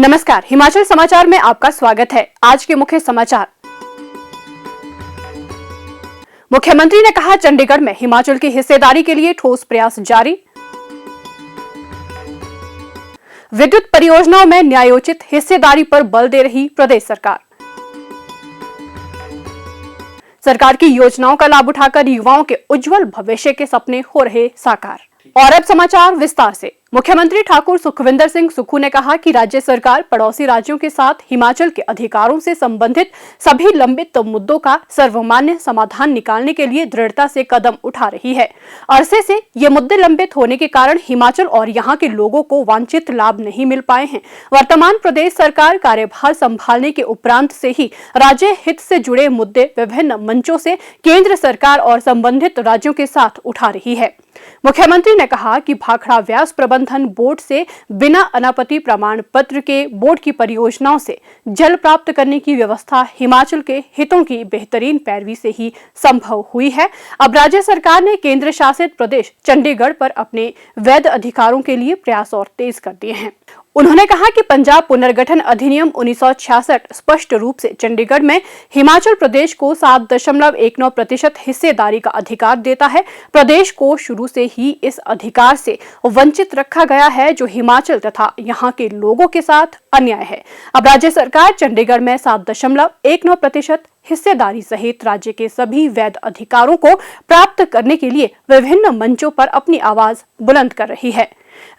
नमस्कार, हिमाचल समाचार में आपका स्वागत है। आज के मुख्य समाचार। मुख्यमंत्री ने कहा, चंडीगढ़ में हिमाचल की हिस्सेदारी के लिए ठोस प्रयास जारी। विद्युत परियोजनाओं में न्यायोचित हिस्सेदारी पर बल दे रही प्रदेश सरकार। सरकार की योजनाओं का लाभ उठाकर युवाओं के उज्जवल भविष्य के सपने हो रहे साकार। और अब समाचार विस्तार से। मुख्यमंत्री ठाकुर सुखविंदर सिंह सुक्खू ने कहा कि राज्य सरकार पड़ोसी राज्यों के साथ हिमाचल के अधिकारों से संबंधित सभी लंबित मुद्दों का सर्वमान्य समाधान निकालने के लिए दृढ़ता से कदम उठा रही है। अरसे से ये मुद्दे लंबित होने के कारण हिमाचल और यहाँ के लोगों को वांछित लाभ नहीं मिल पाए हैं। वर्तमान प्रदेश सरकार कार्यभार संभालने के उपरांत से ही राज्य हित से जुड़े मुद्दे विभिन्न मंचों से केंद्र सरकार और संबंधित राज्यों के साथ उठा रही है। मुख्यमंत्री ने कहा कि भाखड़ा व्यास प्रबंधन बोर्ड से बिना अनापत्ति प्रमाण पत्र के बोर्ड की परियोजनाओं से जल प्राप्त करने की व्यवस्था हिमाचल के हितों की बेहतरीन पैरवी से ही संभव हुई है। अब राज्य सरकार ने केंद्र शासित प्रदेश चंडीगढ़ पर अपने वैध अधिकारों के लिए प्रयास और तेज कर दिए हैं। उन्होंने कहा कि पंजाब पुनर्गठन अधिनियम 1966 स्पष्ट रूप से चंडीगढ़ में हिमाचल प्रदेश को 7.19% हिस्सेदारी का अधिकार देता है। प्रदेश को शुरू से ही इस अधिकार से वंचित रखा गया है, जो हिमाचल तथा यहाँ के लोगों के साथ अन्याय है। अब राज्य सरकार चंडीगढ़ में 7.19% हिस्सेदारी सहित राज्य के सभी वैध अधिकारों को प्राप्त करने के लिए विभिन्न मंचों पर अपनी आवाज बुलंद कर रही है।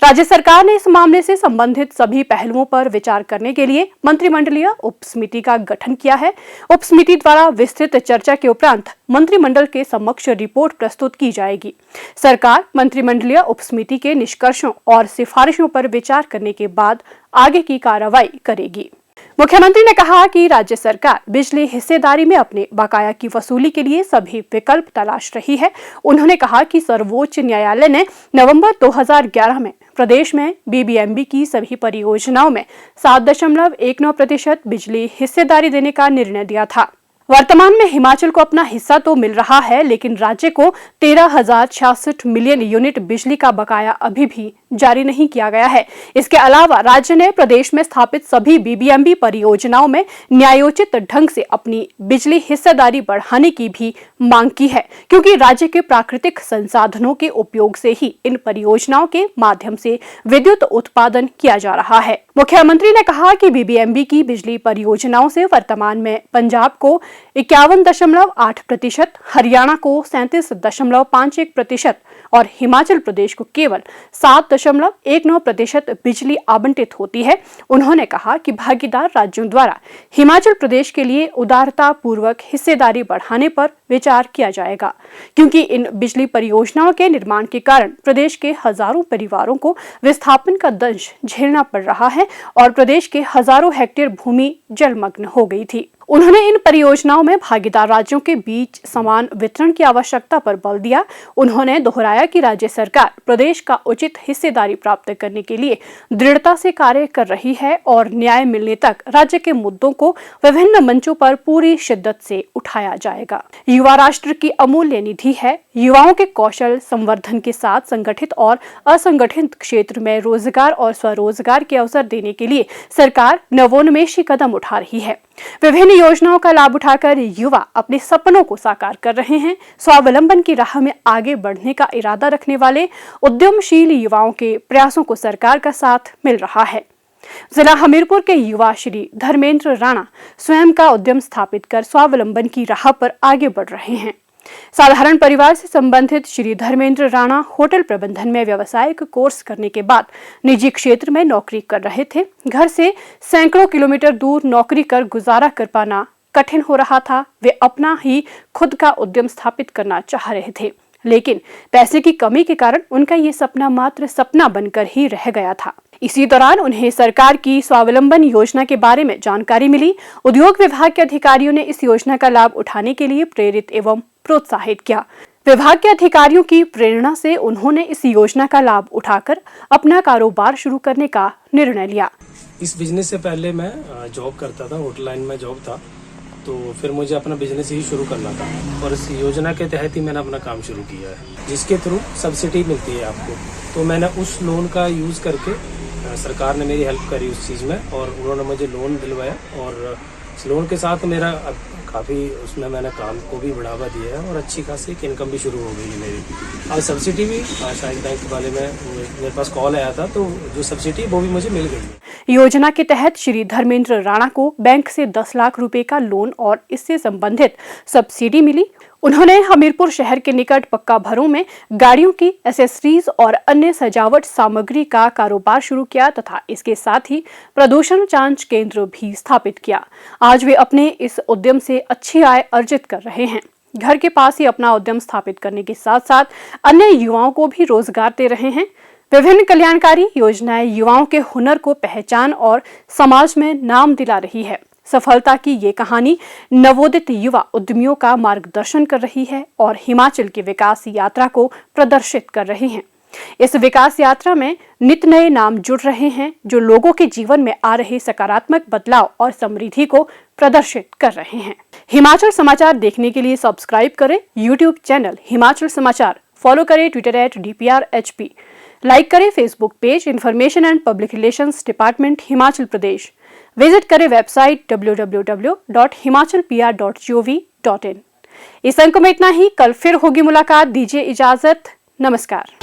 राज्य सरकार ने इस मामले से संबंधित सभी पहलुओं पर विचार करने के लिए मंत्रिमंडलीय उप समिति का गठन किया है। उप समिति द्वारा विस्तृत चर्चा के उपरांत मंत्रिमंडल के समक्ष रिपोर्ट प्रस्तुत की जाएगी। सरकार मंत्रिमंडलीय उप समिति के निष्कर्षों और सिफारिशों पर विचार करने के बाद आगे की कार्रवाई करेगी। मुख्यमंत्री ने कहा कि राज्य सरकार बिजली हिस्सेदारी में अपने बकाया की वसूली के लिए सभी विकल्प तलाश रही है। उन्होंने कहा कि सर्वोच्च न्यायालय ने नवंबर 2011 में प्रदेश में बीबीएमबी की सभी परियोजनाओं में 7.19% बिजली हिस्सेदारी देने का निर्णय दिया था। वर्तमान में हिमाचल को अपना हिस्सा तो मिल रहा है, लेकिन राज्य को 13,066 मिलियन यूनिट बिजली का बकाया अभी भी जारी नहीं किया गया है। इसके अलावा राज्य ने प्रदेश में स्थापित सभी बीबीएमबी परियोजनाओं में न्यायोचित ढंग से अपनी बिजली हिस्सेदारी बढ़ाने की भी मांग की है, क्योंकि राज्य के प्राकृतिक संसाधनों के उपयोग से ही इन परियोजनाओं के माध्यम से विद्युत उत्पादन किया जा रहा है। मुख्यमंत्री ने कहा कि बीबीएमबी की बिजली परियोजनाओं से वर्तमान में पंजाब को 51.8%, हरियाणा को 37.51% और हिमाचल प्रदेश को केवल 7.19% बिजली आवंटित होती है। उन्होंने कहा कि भागीदार राज्यों द्वारा हिमाचल प्रदेश के लिए उदारता पूर्वक हिस्सेदारी बढ़ाने पर विचार किया जाएगा, क्योंकि इन बिजली परियोजनाओं के निर्माण के कारण प्रदेश के हजारों परिवारों को विस्थापन का दंश झेलना पड़ रहा है और प्रदेश के हजारों हेक्टेयर भूमि जलमग्न हो गई थी। उन्होंने इन परियोजनाओं में भागीदार राज्यों के बीच समान वितरण की आवश्यकता पर बल दिया। उन्होंने दोहराया कि राज्य सरकार प्रदेश का उचित हिस्सेदारी प्राप्त करने के लिए दृढ़ता से कार्य कर रही है और न्याय मिलने तक राज्य के मुद्दों को विभिन्न मंचों पर पूरी शिद्दत से उठाया जाएगा। युवा राष्ट्र की अमूल्य निधि है। युवाओं के कौशल संवर्धन के साथ संगठित और असंगठित क्षेत्र में रोजगार और स्वरोजगार के अवसर देने के लिए सरकार नवोन्मेषी कदम उठा रही है। विभिन्न योजनाओं का लाभ उठाकर युवा अपने सपनों को साकार कर रहे हैं। स्वावलंबन की राह में आगे बढ़ने का इरादा रखने वाले उद्यमशील युवाओं के प्रयासों को सरकार का साथ मिल रहा है। जिला हमीरपुर के युवा श्री धर्मेंद्र राणा स्वयं का उद्यम स्थापित कर स्वावलंबन की राह पर आगे बढ़ रहे हैं। साधारण परिवार से संबंधित श्री धर्मेंद्र राणा होटल प्रबंधन में व्यावसायिक कोर्स करने के बाद निजी क्षेत्र में नौकरी कर रहे थे। घर से सैकड़ों किलोमीटर दूर नौकरी कर गुजारा कर पाना कठिन हो रहा था। वे अपना ही खुद का उद्यम स्थापित करना चाह रहे थे, लेकिन पैसे की कमी के कारण उनका ये सपना मात्र सपना बनकर ही रह गया था। इसी दौरान उन्हें सरकार की स्वावलंबन योजना के बारे में जानकारी मिली। उद्योग विभाग के अधिकारियों ने इस योजना का लाभ उठाने के लिए प्रेरित एवं प्रोत्साहित किया। विभाग के अधिकारियों की प्रेरणा से उन्होंने इस योजना का लाभ उठाकर अपना कारोबार शुरू करने का निर्णय लिया। इस बिजनेस से पहले मैं जॉब करता था, होटल लाइन में जॉब था, तो फिर मुझे अपना बिजनेस ही शुरू करना था और इस योजना के तहत ही मैंने अपना काम शुरू किया है, जिसके थ्रू सब्सिडी मिलती है आपको। तो मैंने उस लोन का यूज़ करके सरकार ने मेरी हेल्प करी उस चीज़ में और उन्होंने मुझे लोन दिलवाया और इस लोन के साथ मेरा अब काफ़ी उसमें मैंने काम को भी बढ़ावा दिया है और अच्छी खासी इनकम भी शुरू हो गई है मेरी। अब सब्सिडी भी शायद बैंक वाले में मेरे पास कॉल आया था तो जो सब्सिडी वो भी मुझे मिल गई है। योजना के तहत श्री धर्मेंद्र राणा को बैंक से 10 लाख रुपए का लोन और इससे संबंधित सब्सिडी मिली। उन्होंने हमीरपुर शहर के निकट पक्का भरों में गाड़ियों की एसेसरीज और अन्य सजावट सामग्री का कारोबार शुरू किया तथा इसके साथ ही प्रदूषण जांच केंद्र भी स्थापित किया। आज वे अपने इस उद्यम से अच्छी आय अर्जित कर रहे हैं। घर के पास ही अपना उद्यम स्थापित करने के साथ साथ अन्य युवाओं को भी रोजगार दे रहे हैं। विभिन्न कल्याणकारी योजनाएं युवाओं के हुनर को पहचान और समाज में नाम दिला रही है। सफलता की ये कहानी नवोदित युवा उद्यमियों का मार्गदर्शन कर रही है और हिमाचल की विकास यात्रा को प्रदर्शित कर रही है। इस विकास यात्रा में नित नए नाम जुड़ रहे हैं जो लोगों के जीवन में आ रहे सकारात्मक बदलाव और समृद्धि को प्रदर्शित कर रहे हैं। हिमाचल समाचार देखने के लिए सब्सक्राइब करें यूट्यूब चैनल हिमाचल समाचार, फॉलो करें ट्विटर @DPRHP, लाइक करें Facebook page information and public relations department Himachal Pradesh, visit करें वेबसाइट www.himachalpr.gov.in। इस अंक में इतना ही। कल फिर होगी मुलाकात। दीजिए इजाजत। नमस्कार।